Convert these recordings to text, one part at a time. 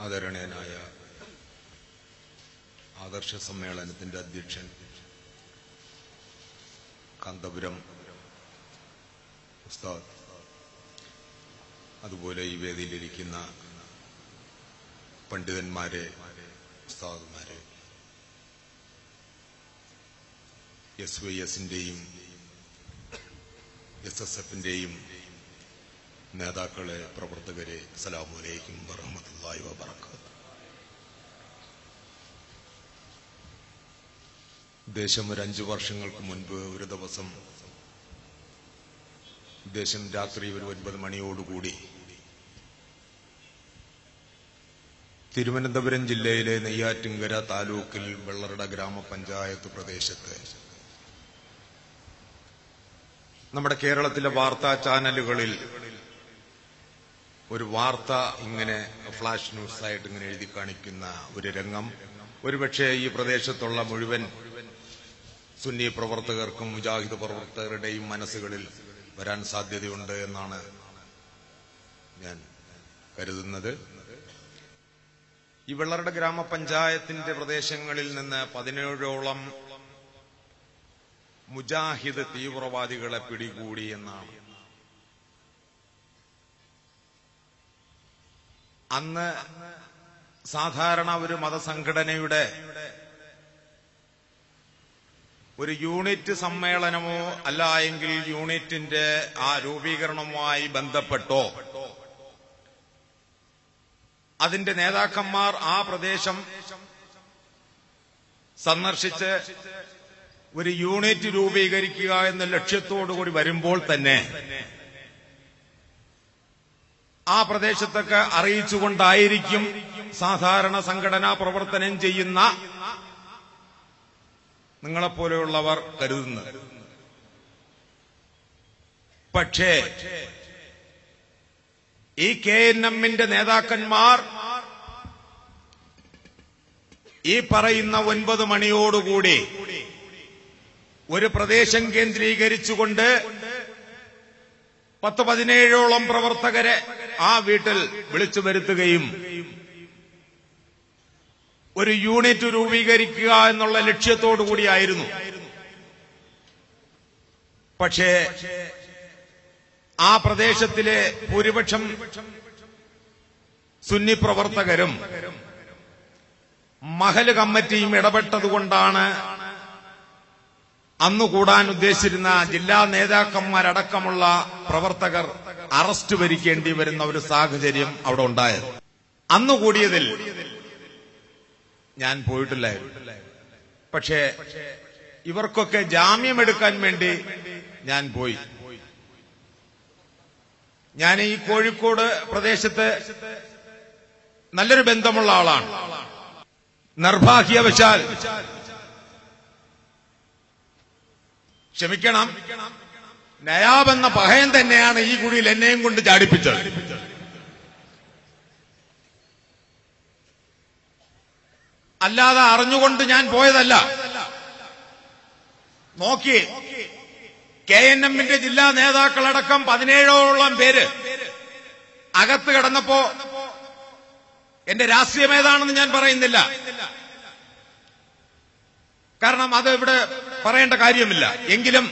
ആദരണീയനായ ആദർശ സമ്മേളനത്തിന്റെ അധ്യക്ഷൻ കാന്തപുരം ഉസ്താദ്, അതുപോലെ ഈ വേദിയിലിരിക്കുന്ന പണ്ഡിതന്മാരെ, ഉസ്താദുമാരെ, SYSന്റെയും SSFന്റെയും നേതാക്കളെ, പ്രവർത്തകരെ, അസ്സലാമു അലൈക്കും വറഹ്മത്തുള്ളാഹി വബറകാതുഹു. ദേശം ഒരു 5 വർഷങ്ങൾക്ക് മുൻപ് ഒരു ദിവസം ദേശം രാത്രി ഒരു 9 മണിയോടുകൂടി തിരുവനന്തപുരം ജില്ലയിലെ നെയ്യാറ്റിൻകര താലൂക്കിൽ വെള്ളറട ഗ്രാമപഞ്ചായത്ത് പ്രദേശത്ത് നമ്മുടെ കേരളത്തിലെ വാർത്താ ചാനലുകളിൽ ഒരു വാർത്ത ഇങ്ങനെ ഫ്ലാഷ് ന്യൂസായിട്ട് ഇങ്ങനെ എഴുതി കാണിക്കുന്ന ഒരു രംഗം ഒരുപക്ഷെ ഈ പ്രദേശത്തുള്ള മുഴുവൻ സുന്നി പ്രവർത്തകർക്കും മുജാഹിദ് പ്രവർത്തകരുടെയും മനസ്സുകളിൽ വരാൻ സാധ്യതയുണ്ട് എന്നാണ് ഞാൻ കരുതുന്നത്. ഈ വെള്ളറട ഗ്രാമപഞ്ചായത്തിന്റെ പ്രദേശങ്ങളിൽ നിന്ന് 17ഓളം മുജാഹിദ് തീവ്രവാദികളെ പിടികൂടി എന്നാണ്. അന്ന് സാധാരണ ഒരു മതസംഘടനയുടെ ഒരു യൂണിറ്റ് സമ്മേളനമോ അല്ല എങ്കിൽ യൂണിറ്റിന്റെ ആ രൂപീകരണവുമായി ബന്ധപ്പെട്ടോ അതിന്റെ നേതാക്കന്മാർ ആ പ്രദേശം സന്ദർശിച്ച് ഒരു യൂണിറ്റ് രൂപീകരിക്കുക എന്ന ലക്ഷ്യത്തോടുകൂടി വരുമ്പോൾ തന്നെ ആ പ്രദേശത്തൊക്കെ അറിയിച്ചുകൊണ്ടായിരിക്കും സാധാരണ സംഘടനാ പ്രവർത്തനം ചെയ്യുന്ന നിങ്ങളെപ്പോലെയുള്ളവർ കരുതുന്നത്. പക്ഷേ ഈ KNMന്റെ നേതാക്കന്മാർ ഈ പറയുന്ന 9 മണിയോടുകൂടി ഒരു പ്രദേശം കേന്ദ്രീകരിച്ചുകൊണ്ട് 10-17ഓളം പ്രവർത്തകരെ ആ വീട്ടിൽ വിളിച്ചു വരുത്തുകയും ഒരു യൂണിറ്റ് രൂപീകരിക്കുക എന്നുള്ള ലക്ഷ്യത്തോടുകൂടിയായിരുന്നു. പക്ഷേ ആ പ്രദേശത്തിലെ ഭൂരിപക്ഷം സുന്നി പ്രവർത്തകരും മഹല് കമ്മിറ്റിയും ഇടപെട്ടതുകൊണ്ടാണ് അന്ന് കൂടാൻ ഉദ്ദേശിച്ചിരുന്ന ജില്ലാ നേതാക്കന്മാരടക്കമുള്ള പ്രവർത്തകർ അറസ്റ്റ് വരിക്കേണ്ടി വരുന്ന ഒരു സാഹചര്യം അവിടെ ഉണ്ടായത്. അന്ന് കൂടിയതിൽ ഞാൻ പോയിട്ടില്ലായിരുന്നു. പക്ഷേ ഇവർക്കൊക്കെ ജാമ്യമെടുക്കാൻ വേണ്ടി ഞാൻ പോയി. ഞാൻ ഈ കോഴിക്കോട് പ്രദേശത്ത് നല്ലൊരു ബന്ധമുള്ള ആളാണ്. നിർഭാഗ്യവശാൽ ക്ഷമിക്കണം, നയാബ് എന്ന പഹയൻ തന്നെയാണ് ഈ കുഴിയിൽ എന്നെയും കൊണ്ട് ചാടിപ്പിച്ചത്. അല്ലാതെ അറിഞ്ഞുകൊണ്ട് ഞാൻ പോയതല്ല. നോക്കി KNMന്റെ ജില്ലാ നേതാക്കളടക്കം 17ഓളം പേര് അകത്ത് കിടന്നപ്പോ എന്റെ രാഷ്ട്രീയം ഏതാണെന്ന് ഞാൻ പറയുന്നില്ല, കാരണം അത് ഇവിടെ പറയേണ്ട കാര്യമില്ല. എങ്കിലും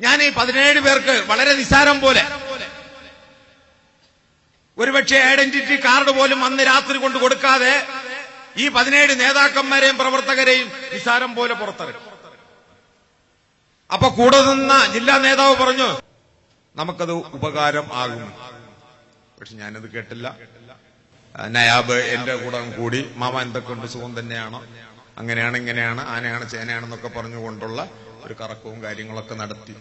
ഞാൻ ഈ 17 പേർക്ക് വളരെ നിസ്സാരം പോലെ, ഒരുപക്ഷെ ഐഡന്റിറ്റി കാർഡ് പോലും അന്ന് രാത്രി കൊണ്ട് കൊടുക്കാതെ ഈ 17 നേതാക്കന്മാരെയും പ്രവർത്തകരെയും നിസ്സാരം പോലെ പുറത്തിറക്കും. അപ്പൊ കൂടെ നിന്ന ജില്ലാ നേതാവ് പറഞ്ഞു നമുക്കത് ഉപകാരം ആകും. പക്ഷെ ഞാനത് കേട്ടില്ല. നയാബ് എന്റെ കൂടെ കൂടി മാമ എന്തൊക്കെയുണ്ട്, സുഖം തന്നെയാണോ, അങ്ങനെയാണ് ഇങ്ങനെയാണ്, ആനയാണ് ചേനയാണെന്നൊക്കെ പറഞ്ഞുകൊണ്ടുള്ള ഒരു കറക്കവും കാര്യങ്ങളൊക്കെ നടത്തി.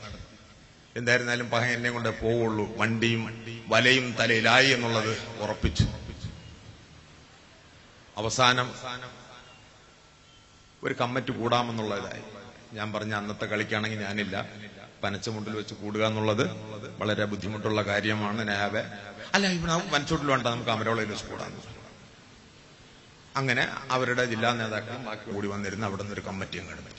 എന്തായിരുന്നാലും പഹയനെ കൊണ്ടേ പോവുള്ളൂ, വണ്ടിയും വലയും തലയിലായി എന്നുള്ളത് ഉറപ്പിച്ചു. അവസാനം ഒരു കമ്മിറ്റി കൂടാമെന്നുള്ളതായി. ഞാൻ പറഞ്ഞ അന്നത്തെ കളിക്കാണെങ്കിൽ ഞാനില്ല, പനച്ചമുണ്ടിൽ വെച്ച് കൂടുക എന്നുള്ളത് വളരെ ബുദ്ധിമുട്ടുള്ള കാര്യമാണ്. നയാബെ അല്ല, ഇവിടെ പനച്ചമുണ്ടിൽ വേണ്ട, നമുക്ക് അമരോളയിൽ വെച്ച് കൂടാന്ന്. അങ്ങനെ അവരുടെ ജില്ലാ നേതാക്കളും ബാക്കി കൂടി വന്നിരുന്ന് അവിടെ നിന്നൊരു കമ്മിറ്റിയും കടന്നു.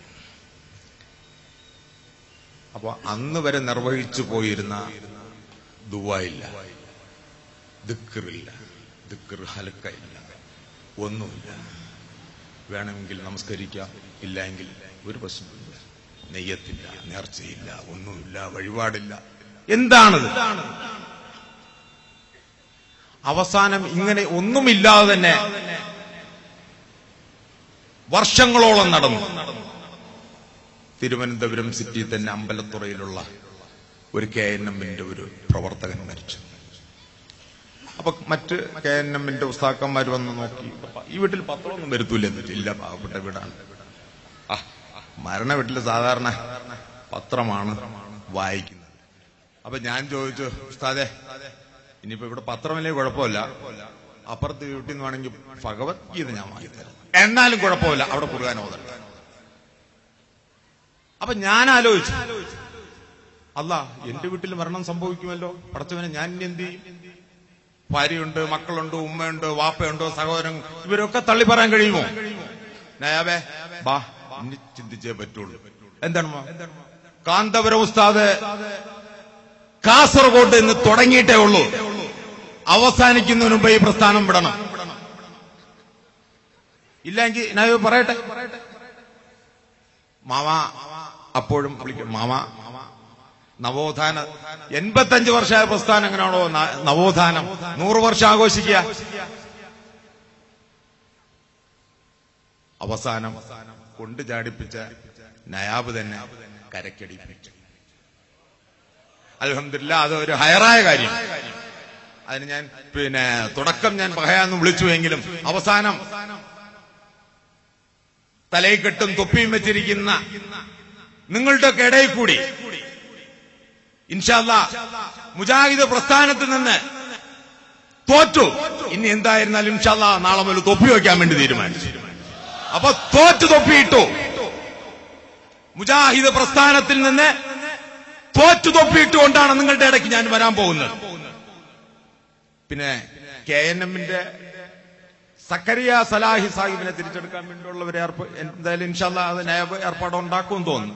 അപ്പൊ അന്ന് വരെ നിർവഹിച്ചു പോയിരുന്ന ദുആയില്ല, ദിക്റില്ല, ദിക്ർ ഹലക്കയില്ല, ഒന്നുമില്ല. വേണമെങ്കിൽ നമസ്കരിക്കാം, ഇല്ലെങ്കിൽ ഒരു പ്രശ്നമില്ല. നെയ്യത്തില്ല, നേർച്ചയില്ല, ഒന്നുമില്ല, വഴിപാടില്ല. എന്താണത്? അവസാനം ഇങ്ങനെ ഒന്നുമില്ലാതെ തന്നെ വർഷങ്ങളോളം നടന്നു. തിരുവനന്തപുരം സിറ്റിയിൽ തന്നെ അമ്പലത്തുറയിലുള്ള ഒരു KNMന്റെ ഒരു പ്രവർത്തകൻ മരിച്ചു. അപ്പൊ മറ്റ് KNMന്റെ ഉസ്താക്കന്മാർ വന്ന് നോക്കി, ഈ വീട്ടിൽ പത്രമൊന്നും വരുത്തൂലെന്ന്. ഇല്ല, പാവപ്പെട്ട വീടാണ്. മരണ വീട്ടിൽ സാധാരണ പത്രമാണ് വായിക്കുന്നത്. അപ്പൊ ഞാൻ ചോദിച്ചു, ഉസ്താദേ, ഇനിയിപ്പോ ഇവിടെ പത്രമല്ലേ കുഴപ്പമില്ല, അപ്പുറത്ത് വീട്ടിൽ നിന്ന് വേണമെങ്കിൽ ഭഗവത്ഗീത ഞാൻ വാങ്ങിത്തരാം, എന്നാലും കുഴപ്പമില്ല, അവിടെ ഖുർആൻ ഓതണ്ട. അപ്പൊ ഞാൻ ആലോചിച്ചു, അല്ലാ, എന്റെ വീട്ടിൽ മരണം സംഭവിക്കുമല്ലോ, പടച്ചവനെ, ഞാൻ ഇനി എന്ത് ചെയ്യും? ഭാര്യയുണ്ട്, മക്കളുണ്ട്, ഉമ്മയുണ്ട്, വാപ്പയുണ്ട്, സഹോദരൻ, ഇവരൊക്കെ തള്ളി പറയാൻ കഴിയുമോ? നയാബേ, ബാ, ഇനി ചിന്തിച്ചേ പറ്റുള്ളൂ. എന്താണ് കാന്തപുരം ഉസ്താദ് കാസർഗോഡ് നിന്ന് തുടങ്ങിയിട്ടേ ഉള്ളൂ, അവസാനിക്കുന്നതിന് മുമ്പ് ഈ പ്രസ്ഥാനം വിടണം. ഇല്ലെങ്കിൽ നയാബ് പറയട്ടെ. മാമ അപ്പോഴും വിളിക്കും, മാമ നവോത്ഥാന 85 വർഷമായ പ്രസ്ഥാനം എങ്ങനെയാണോ നവോത്ഥാനം 100 വർഷം ആഘോഷിക്കുക. അവസാനം കൊണ്ടു ചാടിപ്പിച്ച നയാബ് തന്നെ കരക്കടിപ്പിച്ചു. അൽഹംദുലില്ലാ, അതൊരു ഹയറായ കാര്യം. അതിന് ഞാൻ തുടക്കം ഞാൻ പറയാന്ന് വിളിച്ചുവെങ്കിലും അവസാനം തലയിക്കെട്ടും തൊപ്പിയും വെച്ചിരിക്കുന്ന നിങ്ങളുടെയൊക്കെ ഇടയിൽ കൂടി ഇൻഷാ അല്ലാഹ് മുജാഹിദ് പ്രസ്ഥാനത്തിൽ നിന്ന് തോറ്റു. ഇനി എന്തായിരുന്നാലും ഇൻഷാ അല്ലാഹ് നാളെ മുതൽ തൊപ്പി വയ്ക്കാൻ വേണ്ടി തീരുമാനിച്ചു. അപ്പൊ തോറ്റു തൊപ്പിയിട്ടു. മുജാഹിദ് പ്രസ്ഥാനത്തിൽ നിന്ന് തോറ്റു തൊപ്പിയിട്ടുകൊണ്ടാണ് നിങ്ങളുടെ ഇടയ്ക്ക് ഞാൻ വരാൻ പോകുന്നത്. പിന്നെ KNMന്റെ സക്കരിയ സലാഹി സാഹിബിനെ തിരിച്ചെടുക്കാൻ വേണ്ടിയുള്ളവരെ എന്തായാലും ഇൻഷാ അല്ലാഹ് അത് നയബ് ഏർപ്പാട് ഉണ്ടാക്കുമെന്ന് തോന്നുന്നു.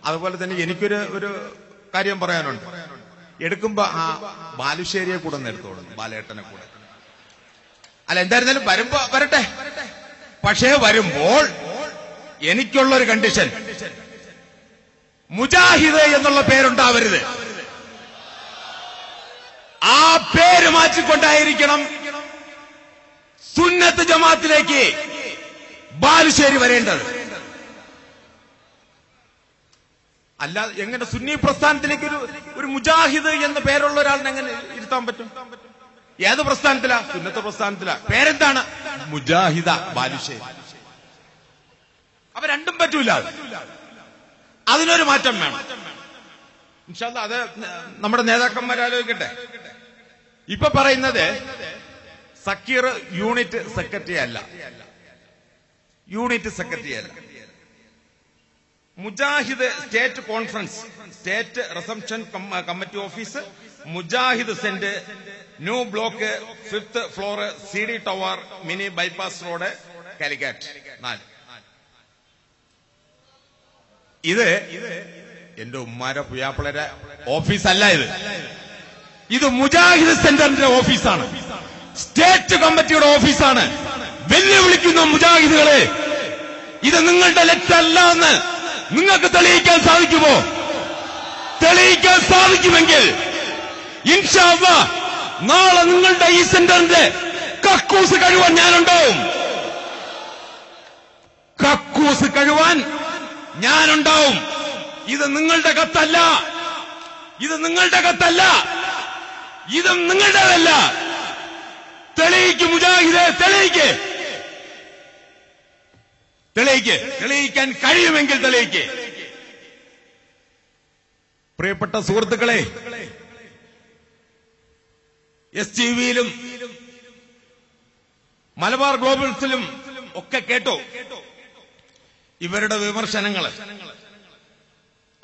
അതുപോലെ തന്നെ എനിക്കൊരു കാര്യം പറയാനുണ്ട്. എടുക്കുമ്പോ ആ ബാലുശ്ശേരിയെ കൂടെ എടുത്തോളൂ, ബാലേട്ടനെ കൂടെ. അല്ല, എന്തായിരുന്നാലും വരുമ്പോ വരട്ടെ. പക്ഷേ വരുമ്പോൾ എനിക്കുള്ളൊരു കണ്ടീഷൻ, മുജാഹിദ് എന്നുള്ള പേരുണ്ടാവരുത്. ആ പേര് മാറ്റിക്കൊണ്ടായിരിക്കണം സുന്നത്ത് ജമാഅത്തിലേക്ക് ബാലുശ്ശേരി വരേണ്ടത്. അല്ല, എങ്ങനെ സുന്നി പ്രസ്ഥാനത്തിലേക്ക് ഒരു മുജാഹിദ് എന്ന പേരുള്ള ഒരാളിനെ എങ്ങനെ ഇരുത്താൻ പറ്റും? ഏത് പ്രസ്ഥാനത്തിലാ? സുന്നത്ത് പ്രസ്ഥാനത്തിലാ. പേരെന്താണ്? മുജാഹിദ ബാലുശ്ശേരി. അപ്പൊ രണ്ടും പറ്റൂല. അതിനൊരു മാറ്റം വേണം. ഇൻഷാ അല്ലാഹ് അത് നമ്മുടെ നേതാക്കന്മാരാലോചിക്കട്ടെ. ഇപ്പൊ പറയുന്നത് സക്കീർ യൂണിറ്റ് സെക്രട്ടറി അല്ല, യൂണിറ്റ് സെക്രട്ടറി അല്ല. Mujahid state conference, state reception committee office, Mujahid saint, new block, 5th floor, CD tower, mini bypass road, Calicut 4. ഇത് എന്റെ ഉമ്മാരെ പുയാപ്പിളരെ ഓഫീസല്ല. ഇത് മുജാഹിദ് സെന്ററിന്റെ ഓഫീസാണ്, സ്റ്റേറ്റ് കമ്മിറ്റിയുടെ ഓഫീസാണ്. വെല്ലുവിളിക്കുന്ന മുജാഹിദുകളെ, ഇത് നിങ്ങളുടെ ലക്ഷ്യമല്ല എന്ന് നിങ്ങൾക്ക് തെളിയിക്കാൻ സാധിക്കുമോ? തെളിയിക്കാൻ സാധിക്കുമെങ്കിൽ ഇൻഷാ അല്ലാഹ് നാളെ നിങ്ങളുടെ ഈ സെന്ററിന്റെ കക്കൂസ് കഴുവാൻ ഞാനുണ്ടാവും. കക്കൂസ് കഴുവാൻ ഞാനുണ്ടാവും. ഇത് നിങ്ങളുടെ കത്തല്ല, ഇത് നിങ്ങളുടെ കത്തല്ല, ഇതും നിങ്ങളുടേതല്ല. തെളിയിക്ക് മുജാഹിദെ, തെളിയിക്ക്, തെളിയിക്ക്. തെളിയിക്കാൻ കഴിയുമെങ്കിൽ തെളിയിക്ക്. പ്രിയപ്പെട്ട സുഹൃത്തുക്കളെ, STVയിലും മലബാർ ഗ്ലോബൽസിലും ഒക്കെ കേട്ടോ ഇവരുടെ വിമർശനങ്ങൾ.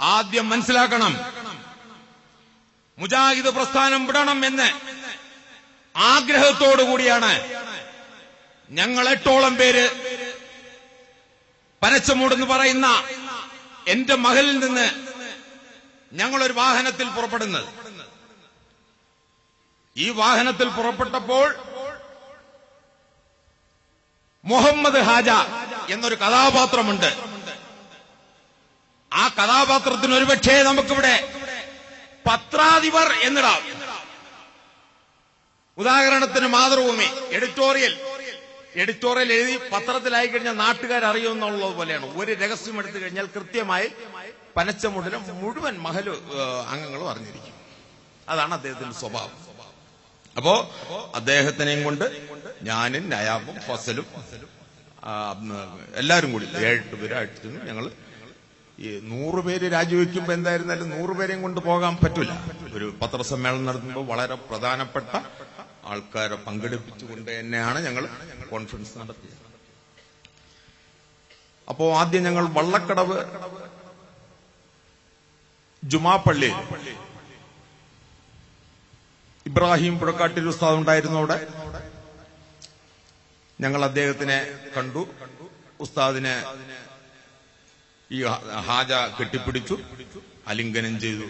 ആദ്യം മനസ്സിലാക്കണം, മുജാഹിദ് പ്രസ്ഥാനം വിടണം എന്ന് ആഗ്രഹത്തോടുകൂടിയാണ് ഞങ്ങൾ 8ഓളം പേര് പനച്ചമൂടെന്ന് പറയുന്ന എന്റെ മകളിൽ നിന്ന് ഞങ്ങളൊരു വാഹനത്തിൽ പുറപ്പെടുന്നത്. ഈ വാഹനത്തിൽ പുറപ്പെട്ടപ്പോൾ മുഹമ്മദ് ഹാജ എന്നൊരു കഥാപാത്രമുണ്ട്. ആ കഥാപാത്രത്തിന് ഒരുപക്ഷേ നമുക്കിവിടെ പത്രാധിപർ എന്നിടാം. ഉദാഹരണത്തിന് മാതൃഭൂമി എഡിറ്റോറിയൽ എഴുതി പത്രത്തിലായി കഴിഞ്ഞാൽ നാട്ടുകാർ അറിയുമെന്നുള്ളത് പോലെയാണ്. ഒരു രഹസ്യം എടുത്തു കഴിഞ്ഞാൽ കൃത്യമായി പനച്ചമുടലും മുഴുവൻ മഹല് അംഗങ്ങളും അറിഞ്ഞിരിക്കും. അതാണ് അദ്ദേഹത്തിന്റെ സ്വഭാവം. അപ്പോ അദ്ദേഹത്തിനെയും കൊണ്ട് ഞാനും നയാബും ഫസലും എല്ലാവരും കൂടി 7 പേരായിട്ട് ഞങ്ങൾ ഈ 100 പേര് രാജിവെക്കുമ്പോ എന്തായിരുന്നാലും 100 പേരെയും കൊണ്ട് പോകാൻ പറ്റൂല. ഒരു പത്രസമ്മേളനം നടത്തുമ്പോൾ വളരെ പ്രധാനപ്പെട്ട ആൾക്കാരെ പങ്കെടുപ്പിച്ചുകൊണ്ട് തന്നെയാണ് ഞങ്ങൾ കോൺഫറൻസ് നടത്തിയത്. അപ്പോ ആദ്യം ഞങ്ങൾ വള്ളക്കടവ് ജുമാപ്പള്ളി ഇബ്രാഹിം പുഴക്കാട്ടിൽ ഉസ്താദ് ഉണ്ടായിരുന്നു. അവിടെ ഞങ്ങൾ അദ്ദേഹത്തിനെ കണ്ടു. ഉസ്താദിനെ ഈ ഹാജ കെട്ടിപ്പിടിച്ചു, ആലിംഗനം ചെയ്തു.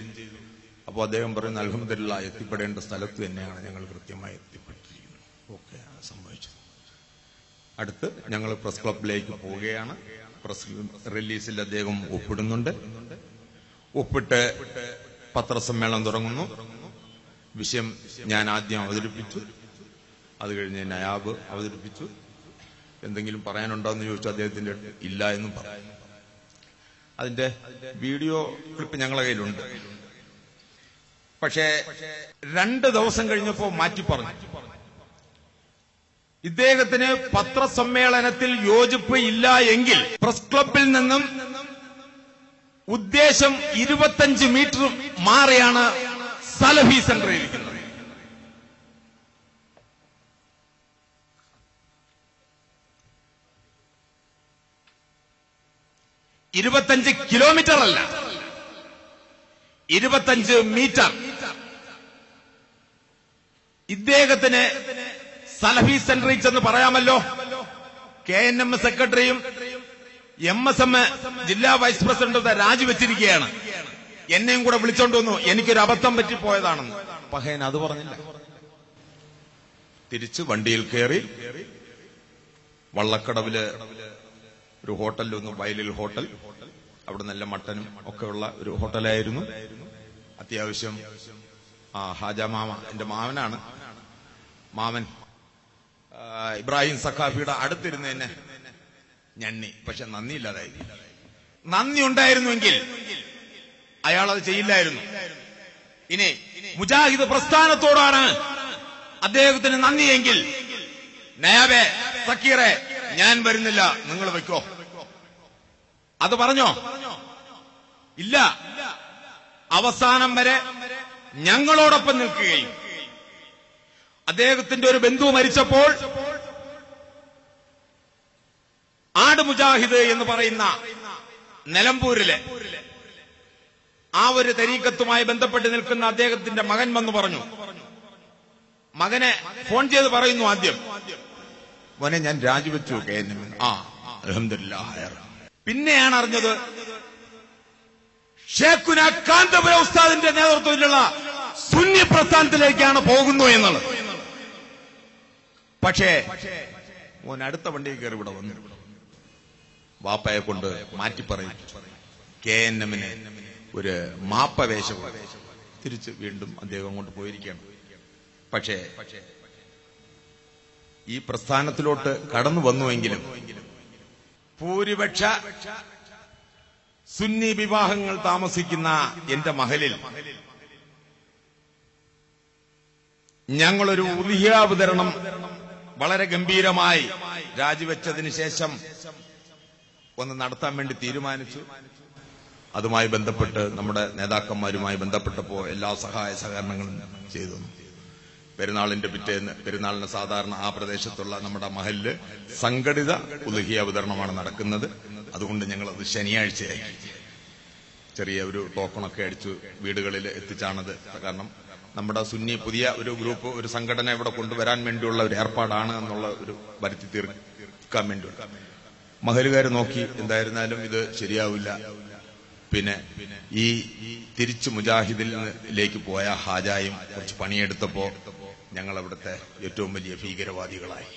അപ്പോൾ അദ്ദേഹം പറയുന്ന അൽഹംദുലില്ലാഹ് എത്തിപ്പെടേണ്ട സ്ഥലത്ത് തന്നെയാണ് ഞങ്ങൾ കൃത്യമായി എത്തിപ്പെട്ടിരിക്കുന്നത്. ഓക്കെ, സംഭവിച്ചു. അടുത്ത് ഞങ്ങൾ പ്രസ് ക്ലബിലേക്ക് പോവുകയാണ്. പ്രസ് റിലീസിൽ അദ്ദേഹം ഒപ്പിടുന്നുണ്ട്. ഒപ്പിട്ട് പത്രസമ്മേളനം തുടങ്ങുന്നു. വിഷയം ഞാൻ ആദ്യം അവതരിപ്പിച്ചു. അത് കഴിഞ്ഞ് നയാബ് അവതരിപ്പിച്ചു. എന്തെങ്കിലും പറയാനുണ്ടോ എന്ന് ചോദിച്ചു. അദ്ദേഹത്തിന്റെ ഇല്ല എന്നും പറഞ്ഞു. അതിന്റെ വീഡിയോ ക്ലിപ്പ് ഞങ്ങളുടെ കയ്യിലുണ്ട്. പക്ഷേ 2 ദിവസം കഴിഞ്ഞപ്പോ മാറ്റി പറഞ്ഞു. ഇദ്ദേഹത്തിന് പത്രസമ്മേളനത്തിൽ യോജിപ്പ് ഇല്ല എങ്കിൽ പ്രസ് ക്ലബിൽ നിന്നും ഉദ്ദേശം 25 മീറ്റർ മാറിയാണ് സലഫി സെന്റർ ഇരിക്കുന്നത്. $25 കിലോമീറ്റർ അല്ല, 25 മീറ്റർ. ഇദ്ദേഹത്തിന് സലഫി സെന്ററിൽ ചെന്ന് പറയാമല്ലോ. KNM സെക്രട്ടറിയും MSM ജില്ലാ വൈസ് പ്രസിഡന്റ് രാജിവെച്ചിരിക്കുകയാണ്. എന്നെയും കൂടെ വിളിച്ചോണ്ട് വന്നു, എനിക്കൊരു അബദ്ധം പറ്റിപ്പോയതാണെന്ന്. പഹയൻ അത് പറഞ്ഞില്ല. തിരിച്ച് വണ്ടിയിൽ കയറി വള്ളക്കടവില് ഒരു ഹോട്ടലിൽ ഒന്ന്, വയലിൽ ഹോട്ടൽ. അവിടെ നല്ല മട്ടനും ഒക്കെ ഉള്ള ഒരു ഹോട്ടലായിരുന്നു. അത്യാവശ്യം ഹാജ മാമ, എന്റെ മാമനാണ്. മാമൻ ഇബ്രാഹിം സഖാഫിയുടെ അടുത്തിരുന്നതിനെ ഞണ്ണി. പക്ഷെ നന്ദിയില്ലാതായി. നന്ദി ഉണ്ടായിരുന്നുവെങ്കിൽ അയാൾ അത് ചെയ്യില്ലായിരുന്നു. ഇനി മുജാഹിദ് പ്രസ്ഥാനത്തോടാണ് അദ്ദേഹത്തിന് നന്ദിയെങ്കിൽ, നയാബെ, സക്കീറെ, ഞാൻ വരുന്നില്ല, നിങ്ങൾ വെക്കോ. അത് പറഞ്ഞോ? ഇല്ല. അവസാനം വരെ ഞങ്ങളോടൊപ്പം നിൽക്കുകയും അദ്ദേഹത്തിന്റെ ഒരു ബന്ധു മരിച്ചപ്പോൾ ആട് മുജാഹിദ് എന്ന് പറയുന്ന നിലമ്പൂരിലെ ആ ഒരു തരീക്കത്തുമായി ബന്ധപ്പെട്ട് നിൽക്കുന്ന അദ്ദേഹത്തിന്റെ മകൻ വന്നു പറഞ്ഞു. മകനെ ഫോൺ ചെയ്ത് പറയുന്നു ആദ്യം, മോനെ ഞാൻ രാജിവെച്ചു KNM. അൽഹംദുലില്ലാഹ്. പിന്നെയാണ് അറിഞ്ഞത് ഷേഖുന കാന്തപുര ഉസ്താദിന്റെ നേതൃത്വത്തിലുള്ള സുന്നി പ്രസ്ഥാനത്തിലേക്കാണ് പോകുന്നു എന്നുള്ളത്. പക്ഷേ മോൻ അടുത്ത വണ്ടിയിൽ കയറി ഇവിടെ വന്നു. വാപ്പയെ കൊണ്ട് മാറ്റി പറയും. KNM-ന് ഒരു മാപ്പവേഷം തിരിച്ച് വീണ്ടും അദ്ദേഹം കൊണ്ട് പോയിരിക്കുകയാണ്. പക്ഷേ ഈ പ്രസ്ഥാനത്തിലോട്ട് കടന്നു വന്നുവെങ്കിലും ഭൂരിപക്ഷ സുന്നി വിവാഹങ്ങൾ താമസിക്കുന്ന എന്റെ മഹലിൽ ഞങ്ങളൊരു ഉളിഹ്യ വിതരണം വളരെ ഗംഭീരമായി രാജിവെച്ചതിന് ശേഷം ഒന്ന് നടത്താൻ വേണ്ടി തീരുമാനിച്ചു. അതുമായി ബന്ധപ്പെട്ട് നമ്മുടെ നേതാക്കന്മാരുമായി ബന്ധപ്പെട്ടപ്പോൾ എല്ലാ സഹായ സഹകരണങ്ങളും ചെയ്തു. പെരുന്നാളിന്റെ പിറ്റേന്ന്, പെരുന്നാളിന് സാധാരണ ആ പ്രദേശത്തുള്ള നമ്മുടെ മഹലില് സംഘടിത ഉളുഹിയ വിതരണമാണ് നടക്കുന്നത്. അതുകൊണ്ട് ഞങ്ങളത് ശനിയാഴ്ചയായി ചെറിയ ഒരു ടോക്കണൊക്കെ അടിച്ചു വീടുകളിൽ എത്തിച്ചാണത്. കാരണം നമ്മുടെ സുന്നി പുതിയ ഒരു ഗ്രൂപ്പ്, ഒരു സംഘടന ഇവിടെ കൊണ്ടുവരാൻ വേണ്ടിയുള്ള ഒരു ഏർപ്പാടാണ് എന്നുള്ള ഒരു വരുത്തി തീർക്കാൻ വേണ്ടിയുള്ള. മഹലുകാർ നോക്കി, എന്തായിരുന്നാലും ഇത് ശരിയാവില്ല. പിന്നെ ഈ തിരിച്ചു മുജാഹിദിലേക്ക് പോയ ഹാജായും കുറച്ച് പണിയെടുത്തപ്പോ ഞങ്ങളവിടുത്തെ ഏറ്റവും വലിയ ഭീകരവാദികളായി.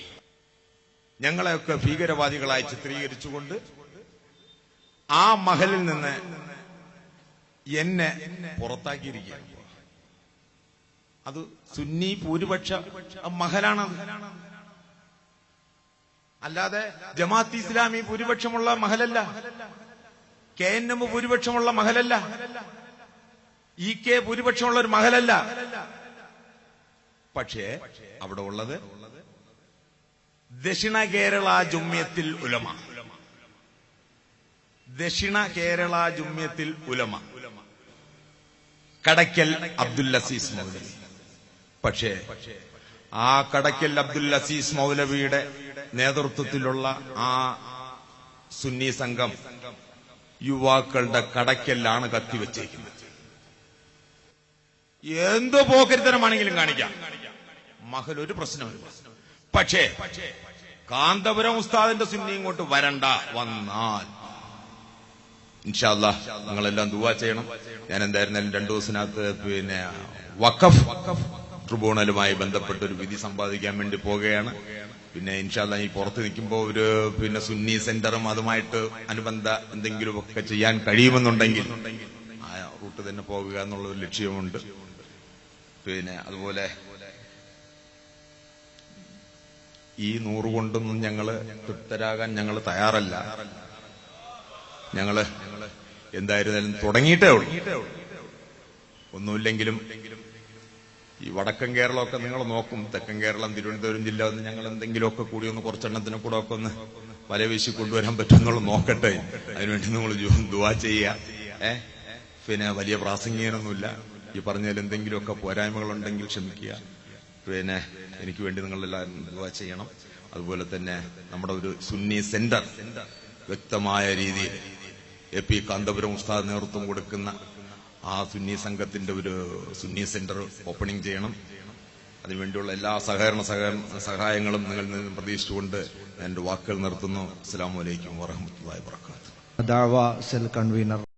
ഞങ്ങളെയൊക്കെ ഭീകരവാദികളായി ചിത്രീകരിച്ചുകൊണ്ട് ആ മഹലിൽ നിന്ന് എന്നെ പുറത്താക്കിയിരിക്കുകയാണ്. അത് സുന്നി ഭൂരിപക്ഷ മഹലാണ്, അല്ലാതെ ജമാഅത്ത് ഇസ്ലാമി ഭൂരിപക്ഷമുള്ള മഹലല്ല, KNM ഭൂരിപക്ഷമുള്ള മഹലല്ല, EK ഭൂരിപക്ഷമുള്ള ഒരു മഹലല്ല. പക്ഷേ അവിടെ ഉള്ളത് ദക്ഷിണ കേരള ജുമിയത്തുൽ ഉലമ, ദക്ഷിണ കേരള ജുമിയത്തുൽ ഉലമ, കടയ്ക്കൽ അബ്ദുൽ അസീസ് മൗലവി. പക്ഷേ ആ കടയ്ക്കൽ അബ്ദുൽ അസീസ് മൗലവിയുടെ നേതൃത്വത്തിലുള്ള ആ സുന്നി സംഘം യുവാക്കളുടെ കടയ്ക്കലാണ് കത്തിവെച്ചേക്കുന്നത്. എന്ത് പോക്കരിത്തരമാണെങ്കിലും കാണിക്കാം, മഹൽ ഒരു പ്രശ്നമില്ല. പക്ഷേ കാന്തപുരം ഉസ്താദിന്റെ സുന്നി ഇങ്ങോട്ട് വരണ്ട, വന്നാൽ ഇൻഷാ അല്ലാഹ് നിങ്ങളെല്ലാം ദുആ ചെയ്യണം. ഞാൻ എന്തായിരുന്നാലും 2 ദിവസത്തിനകത്ത് വഖഫ് ട്രിബ്യൂണലുമായി ബന്ധപ്പെട്ട ഒരു വിധി സമ്പാദിക്കാൻ വേണ്ടി പോകുകയാണ്. പിന്നെ ഇൻഷാ അല്ലാഹ് ഈ പുറത്ത് നിൽക്കുമ്പോൾ ഒരു സുന്നി സെന്ററും അതുമായിട്ട് അനുബന്ധ എന്തെങ്കിലുമൊക്കെ ചെയ്യാൻ കഴിയുമെന്നുണ്ടെങ്കിൽ ആ റൂട്ട് തന്നെ പോകുക എന്നുള്ളൊരു ലക്ഷ്യമുണ്ട്. അതുപോലെ ഈ 100 കൊണ്ടൊന്നും ഞങ്ങള് തൃപ്തരാകാൻ ഞങ്ങൾ തയ്യാറല്ല. ഞങ്ങള് എന്തായിരുന്നാലും തുടങ്ങിയിട്ടേ ഉള്ളൂ. ഒന്നുമില്ലെങ്കിലും ഈ വടക്കൻ കേരളമൊക്കെ നിങ്ങൾ നോക്കും, തെക്കൻ കേരളം തിരുവനന്തപുരം ജില്ല ഒന്ന് ഞങ്ങൾ എന്തെങ്കിലുമൊക്കെ കൂടി ഒന്ന് കുറച്ചെണ്ണത്തിനെ കൂടെ ഒക്കെ ഒന്ന് വലവീശി കൊണ്ടുവരാൻ പറ്റുമെന്നുള്ള നോക്കട്ടെ. അതിനുവേണ്ടി നിങ്ങൾ ദുആ ചെയ്യുക. വലിയ പ്രാസംഗികനൊന്നുമില്ല. ഈ പറഞ്ഞതിൽ എന്തെങ്കിലുമൊക്കെ പോരായ്മകളുണ്ടെങ്കിൽ ക്ഷമിക്കുക. എനിക്ക് വേണ്ടി നിങ്ങളെല്ലാവരും ദുആ ചെയ്യണം. അതുപോലെ തന്നെ നമ്മുടെ ഒരു സുന്നി സെന്റർ വ്യക്തമായ രീതിയിൽ AP കാന്തപുരം ഉസ്താദ് നേതൃത്വം കൊടുക്കുന്ന ആ സുന്നി സംഘത്തിന്റെ ഒരു സുന്നി സെന്റർ ഓപ്പണിംഗ് ചെയ്യണം. അതിനുവേണ്ടിയുള്ള എല്ലാ സഹായങ്ങളും നിങ്ങളിൽ നിന്ന് പ്രതീക്ഷിച്ചുകൊണ്ട് എന്റെ വാക്കുകൾ നിർത്തുന്നു. അസ്സലാമു അലൈക്കും വറഹ്മത്തുള്ളാഹി വബറകാതുഹു. ദഅവ സെൽ കൺവീനർ